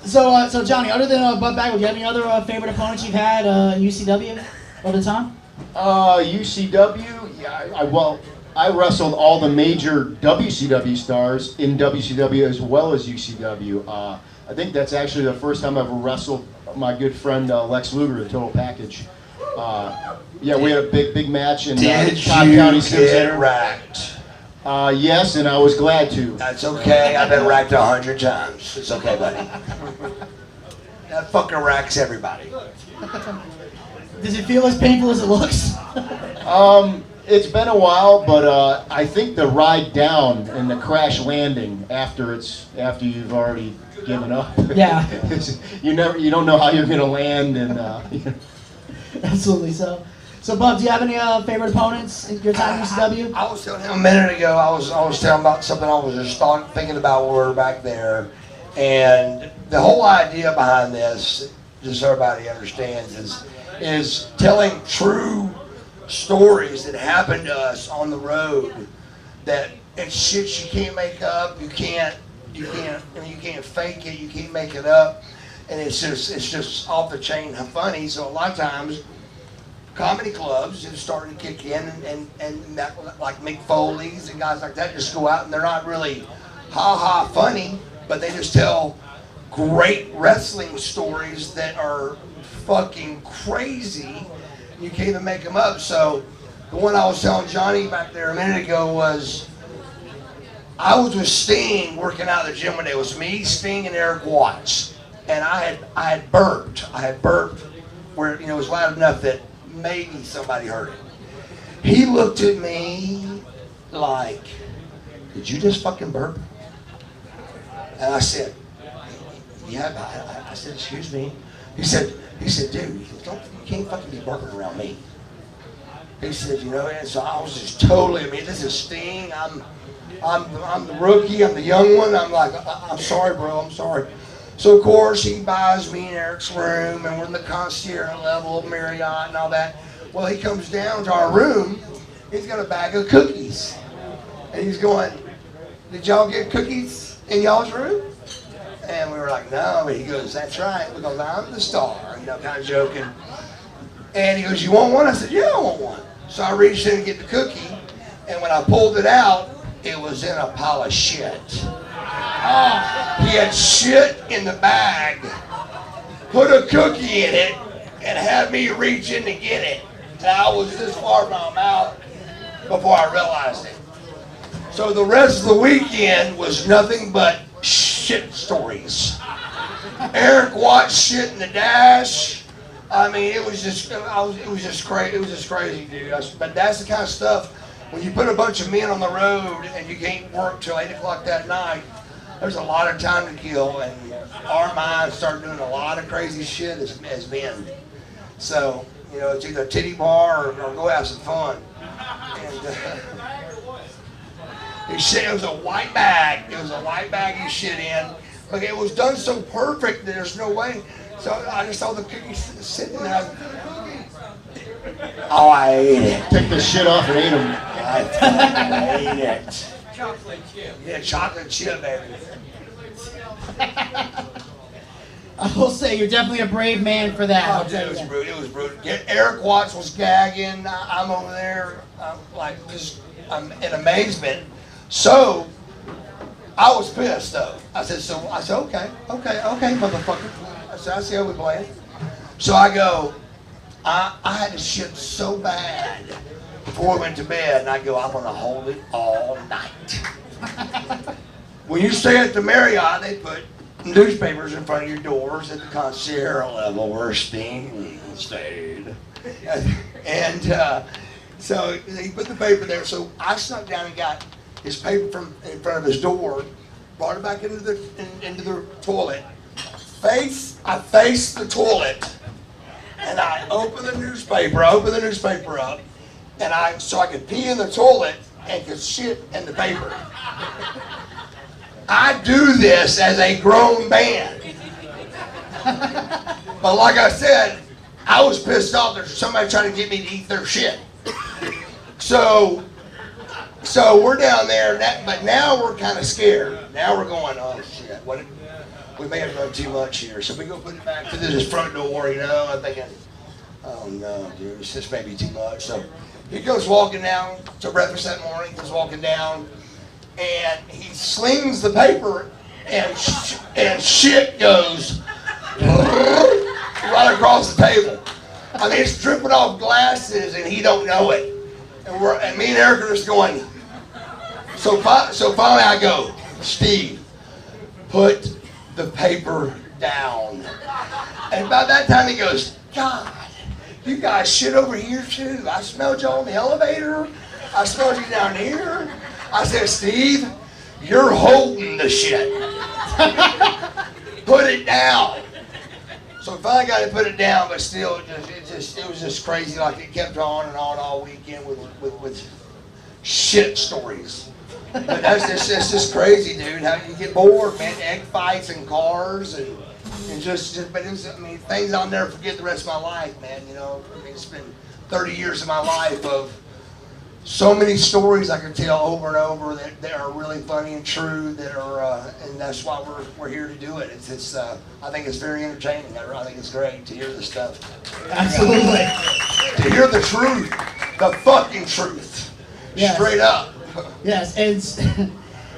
So Johnny, other than Bud Bagwell, do you have any other favorite opponents you've had in UCW over the time? UCW, yeah, well, I wrestled all the major WCW stars in WCW as well as UCW. I think that's actually the first time I've ever wrestled my good friend Lex Luger, the Total Package. Yeah, we had a big match in Cobb County Civic Center. Racked? Yes, and I was glad to. That's okay. I've been racked 100 times. It's okay, buddy. That fucking racks everybody. Does it feel as painful as it looks? It's been a while, but I think the ride down and the crash landing after you've already given up. Yeah. you don't know how you're gonna land, and Absolutely. So Bub, do you have any favorite opponents in your time in UCW? I was telling him a minute ago. I was telling him about something I was just thinking about when we were back there, and the whole idea behind this, just so everybody understands, is telling true stories that happened to us on the road. That it's shit you can't make up. You can't fake it. You can't make it up, and it's just off the chain funny. So a lot of times, comedy clubs have started to kick in, and that, like Mick Foley's and guys like that, just go out and they're not really ha funny, but they just tell great wrestling stories that are fucking crazy. You can't even make them up. So the one I was telling Johnny back there a minute ago was, I was with Sting working out at the gym one day. It was me, Sting, and Eric Watts, and I had burped. Where it was loud enough that maybe somebody heard it. He looked at me like, "Did you just fucking burp?" And I said, "Yeah." I said, "Excuse me." He said, "Dude, you can't fucking be burping around me." He said, and so I was just totally. This is Sting. I'm the rookie. I'm the young one. I'm like, I'm sorry, bro. I'm sorry. So of course he buys me and Eric's room, and we're in the concierge level of Marriott and all that. Well, he comes down to our room. He's got a bag of cookies, and he's going, "Did y'all get cookies in y'all's room?" And we were like, "No." He goes, "That's right, because I'm the star," kind of joking. And he goes, "You want one?" I said, "Yeah, I want one." So I reached in to get the cookie, and when I pulled it out, it was in a pile of shit. He had shit in the bag, put a cookie in it, and had me reach in to get it. And I was this far from my mouth before I realized it. So the rest of the weekend was nothing but shit stories. Eric watched shit in the dash. I mean, it was just crazy. It was just crazy, dude. But that's the kind of stuff. When you put a bunch of men on the road and you can't work till 8 o'clock that night, there's a lot of time to kill, and our minds start doing a lot of crazy shit as men. So, it's either a titty bar or go have some fun. And it was a white bag. It was a white bag you shit in. But it was done so perfect that there's no way. So I just saw the cookies sitting there. Oh, I ate it. Take the shit off and ate them. I ate it. Chocolate chip. Yeah, chocolate chip, baby. I will say you're definitely a brave man for that. Oh, dude, it was brutal. It was brutal. Eric Watts was gagging. I'm over there, I'm in amazement. So I was pissed though. I said, okay, motherfucker. I see how we playing. So I go, I had to shit so bad before we went to bed, and I go, I'm gonna hold it all night. When you stay at the Marriott, they put newspapers in front of your doors at the concierge level where Sting stayed. And so he put the paper there. So I snuck down and got his paper from in front of his door, brought it back into the toilet. I faced the toilet, and I opened the newspaper up, and so I could pee in the toilet and could shit in the paper. I do this as a grown man. But like I said, I was pissed off that somebody trying to get me to eat their shit. So we're down there, but now we're kind of scared. Now we're going, oh shit, we may have done too much here. So we go put it back to this front door, you know. I'm thinking, oh no, dude, this may be too much. So he goes walking down to breakfast that morning. He goes walking down, and he slings the paper, and shit goes right across the table. I mean, it's dripping off glasses, and he don't know it. And me and Eric are just going. So finally, I go, Steve, put the paper down. And by that time, he goes, God, you guys shit over here too. I smelled you on the elevator. I smelled you down here. I said, Steve, you're holding the shit. Put it down. So we finally got to put it down, but still, it was just crazy. Like it kept on and on all weekend with shit stories. But that's just crazy, dude. How you get bored, man? Egg fights and cars and just. But it was, I mean, things I'll never forget the rest of my life, man. You know, I mean, it's been 30 years of my life of so many stories I could tell over and over that are really funny and true. That are, and that's why we're here to do it. It's I think it's very entertaining. I think it's great to hear this stuff. Absolutely. To hear the truth, the fucking truth, Yes. straight up. Yes, it is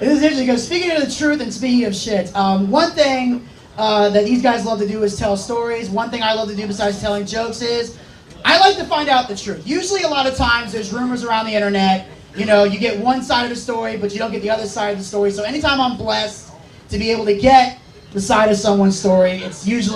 interesting because speaking of the truth and speaking of shit, one thing that these guys love to do is tell stories. One thing I love to do besides telling jokes is I like to find out the truth. Usually a lot of times there's rumors around the internet. You know, you get one side of the story, but you don't get the other side of the story. So anytime I'm blessed to be able to get the side of someone's story, it's usually